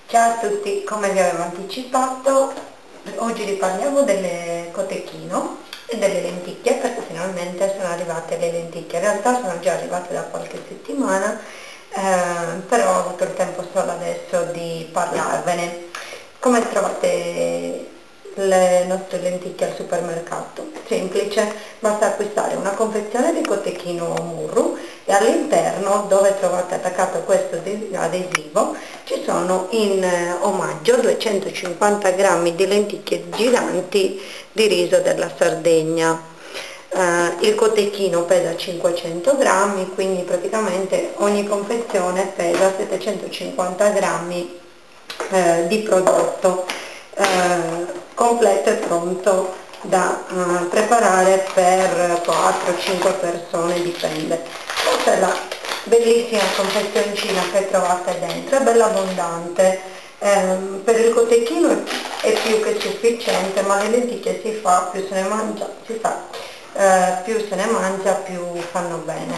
Ciao a tutti, come vi avevo anticipato, oggi vi parliamo delle cotechino e delle lenticchie, perché finalmente sono arrivate le lenticchie. In realtà sono già arrivate da qualche settimana, però ho avuto il tempo solo adesso di parlarvene. Come trovate le nostre lenticchie al supermercato? Semplice, basta acquistare una confezione di cotechino Murru e all'interno, dove trovate attaccato questo adesivo, ci sono in omaggio 250 grammi di lenticchie giganti di riso della Sardegna. Il cotechino pesa 500 grammi, quindi praticamente ogni confezione pesa 750 grammi di prodotto completo e pronto da preparare per 4-5 persone, dipende. Questa è la bellissima confezioncina che trovate dentro, è bella abbondante, per il cotechino è più che sufficiente, ma le lenticchie si fa, più se ne mangia, più se ne mangia più fanno bene.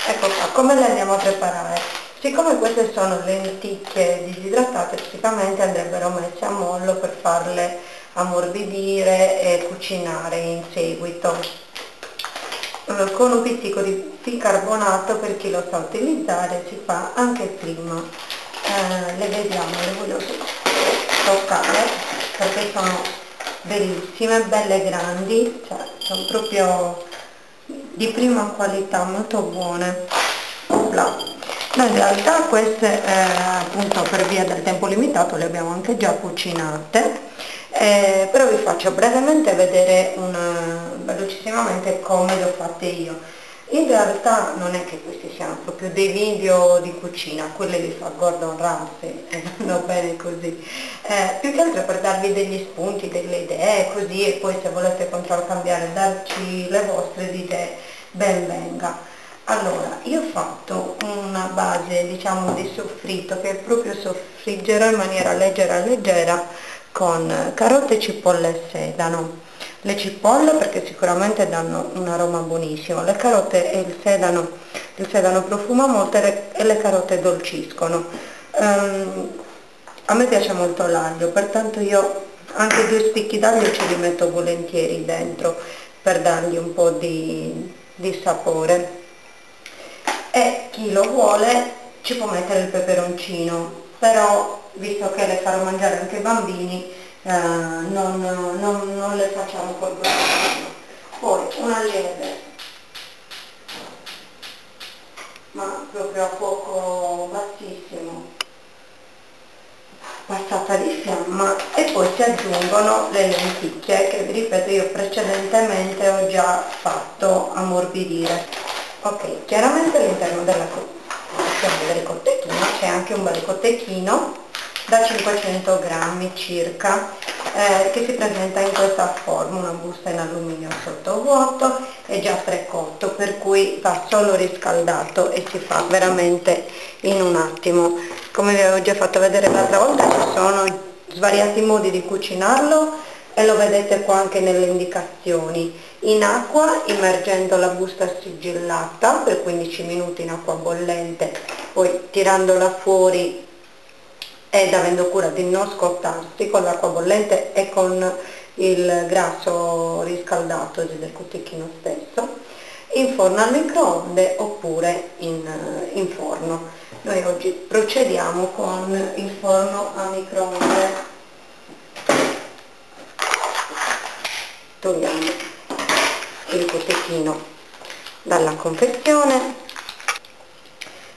Ecco qua, come le andiamo a preparare? Siccome queste sono lenticchie disidratate, praticamente andrebbero messe a mollo per farle ammorbidire e cucinare in seguito, con un pizzico di bicarbonato per chi lo sa utilizzare, si fa anche prima. Le vediamo, le voglio toccare perché sono bellissime, belle grandi, cioè sono proprio di prima qualità, molto buone. Opla. Noi in realtà queste appunto per via del tempo limitato le abbiamo anche già cucinate, però vi faccio brevemente vedere velocissimamente come le ho fatte io. In realtà non è che questi siano proprio dei video di cucina, quelli li fa Gordon Ramsay, vanno bene così, più che altro per darvi degli spunti, delle idee, così, e poi se volete controcambiare, darci le vostre idee, ben venga. Allora, io ho fatto una base, diciamo, di soffritto che proprio soffriggerò in maniera leggera con carote, cipolle e sedano. Le cipolle perché sicuramente danno un aroma buonissimo, le carote e il sedano profuma molto e le carote dolciscono. A me piace molto l'aglio, pertanto io anche 2 spicchi d'aglio ce li metto volentieri dentro per dargli un po' di sapore. E chi lo vuole ci può mettere il peperoncino, però visto che le farò mangiare anche ai bambini, non le facciamo col peperoncino. Poi una lieve, ma proprio a fuoco bassissimo, passata di fiamma, e poi si aggiungono le lenticchie che, vi ripeto, io precedentemente ho già fatto ammorbidire. Ok, chiaramente all'interno della confezione del cotechino c'è anche un bel cotechino da 500 grammi circa, che si presenta in questa forma, una busta in alluminio sottovuoto, è già precotto, per cui va solo riscaldato e si fa veramente in un attimo. Come vi avevo già fatto vedere l'altra volta, ci sono svariati modi di cucinarlo e lo vedete qua anche nelle indicazioni. In acqua, immergendo la busta sigillata per 15 minuti in acqua bollente, poi tirandola fuori ed avendo cura di non scottarsi con l'acqua bollente e con il grasso riscaldato del cotechino stesso, in forno al microonde oppure in forno. Noi oggi procediamo con il forno a microonde. Togliamo il cotechino dalla confezione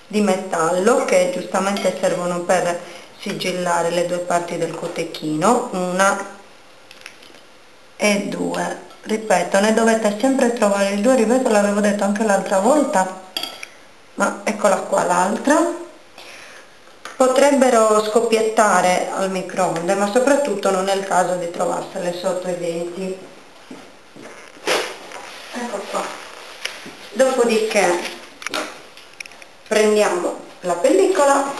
di metallo che giustamente servono per sigillare le 2 parti del cotechino, 1 e 2, ripeto, ne dovete sempre trovare il 2, ripeto, l'avevo detto anche l'altra volta, ma eccola qua l'altra. Potrebbero scoppiettare al microonde, ma soprattutto non è il caso di trovarsele sotto i denti. Ecco qua. Dopodiché prendiamo la pellicola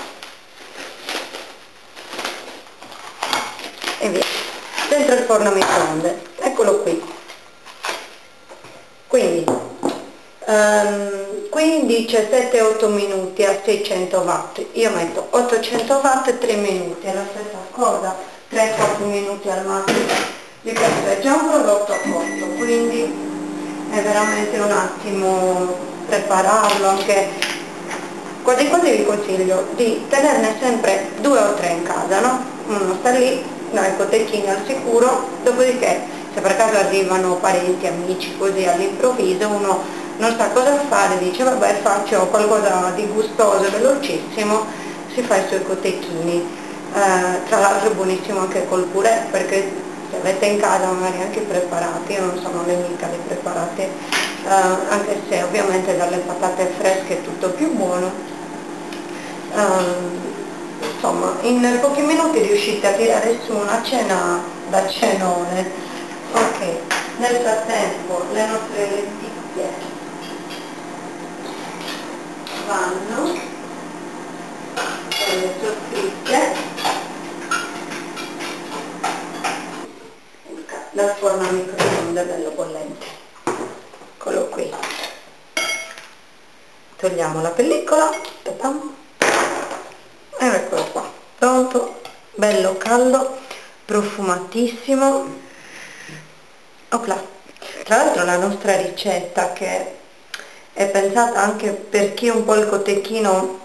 e via dentro il forno a microonde. Eccolo qui. Quindi Qui dice 7-8 minuti a 600 watt, io metto 800 watt e 3 minuti, è la stessa cosa, 3-4 minuti al massimo, di questo è già un prodotto cotto, quindi è veramente un attimo prepararlo, anche quasi quasi vi consiglio di tenerne sempre 2 o 3 in casa, no? Uno sta lì, dai cotechini al sicuro, dopodiché se per caso arrivano parenti, amici così all'improvviso, uno non sa cosa fare, dice vabbè faccio qualcosa di gustoso, velocissimo, si fa i suoi cotechini, tra l'altro è buonissimo anche col purè, perché se avete in casa magari anche preparati, io non sono nemica dei preparati, anche se ovviamente dalle patate fresche è tutto più buono, insomma in pochi minuti riuscite a tirare su una cena da cenone. Ok, nel frattempo le nostre lenticchie vanno soffritte dal forno a microonde bello bollente. Eccolo qui, togliamo la pellicola e eccolo qua, pronto, bello caldo, profumatissimo. Opla. Tra l'altro la nostra ricetta, che è pensata anche per chi un po' il cotechino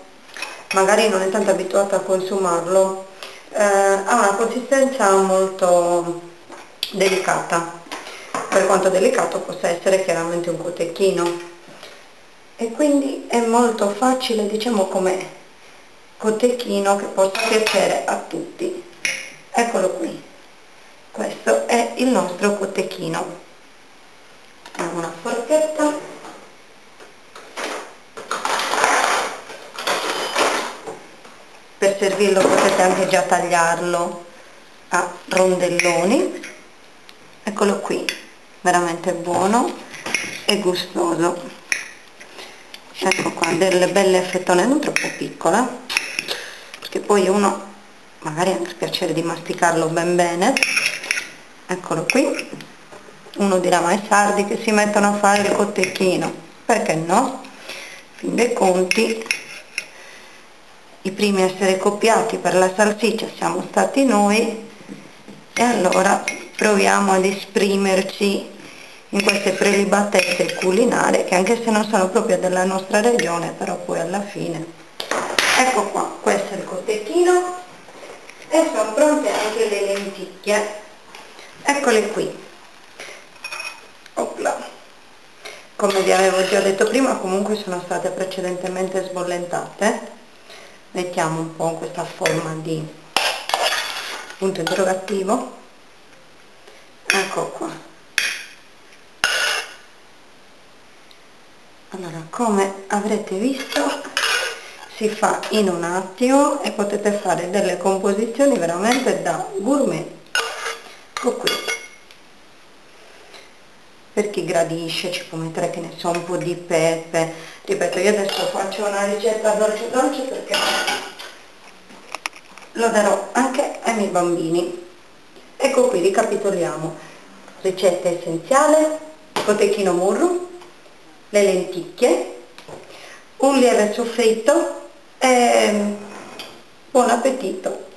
magari non è tanto abituato a consumarlo, ha una consistenza molto delicata, per quanto delicato possa essere chiaramente un cotechino, e quindi è molto facile, diciamo, come cotechino che possa piacere a tutti. Eccolo qui, questo è il nostro cotechino. Abbiamo una forchetta, per servirlo potete anche già tagliarlo a rondelloni. Eccolo qui, veramente buono e gustoso. Ecco qua, delle belle fettone, non troppo piccola, perché poi uno magari ha il piacere di masticarlo ben bene. Eccolo qui, uno dirà ma i sardi che si mettono a fare il cotechino, perché no? In fin dei conti i primi a essere copiati per la salsiccia siamo stati noi, e allora proviamo ad esprimerci in queste prelibatezze culinarie che, anche se non sono proprio della nostra regione, però poi alla fine. Ecco qua, questo è il cotechino e sono pronte anche le lenticchie, eccole qui. Opla. Come vi avevo già detto prima, comunque sono state precedentemente sbollentate. Mettiamo un po' questa forma di punto interrogativo, ecco qua. Allora, come avrete visto, si fa in un attimo e potete fare delle composizioni veramente da gourmet. Ecco qui, per chi gradisce ci può mettere, che ne so, un po' di pepe. Ripeto, io adesso faccio una ricetta dolce dolce perché lo darò anche ai miei bambini. Ecco qui, ricapitoliamo: ricetta essenziale, cotechino murru, le lenticchie, un lieve soffritto e buon appetito!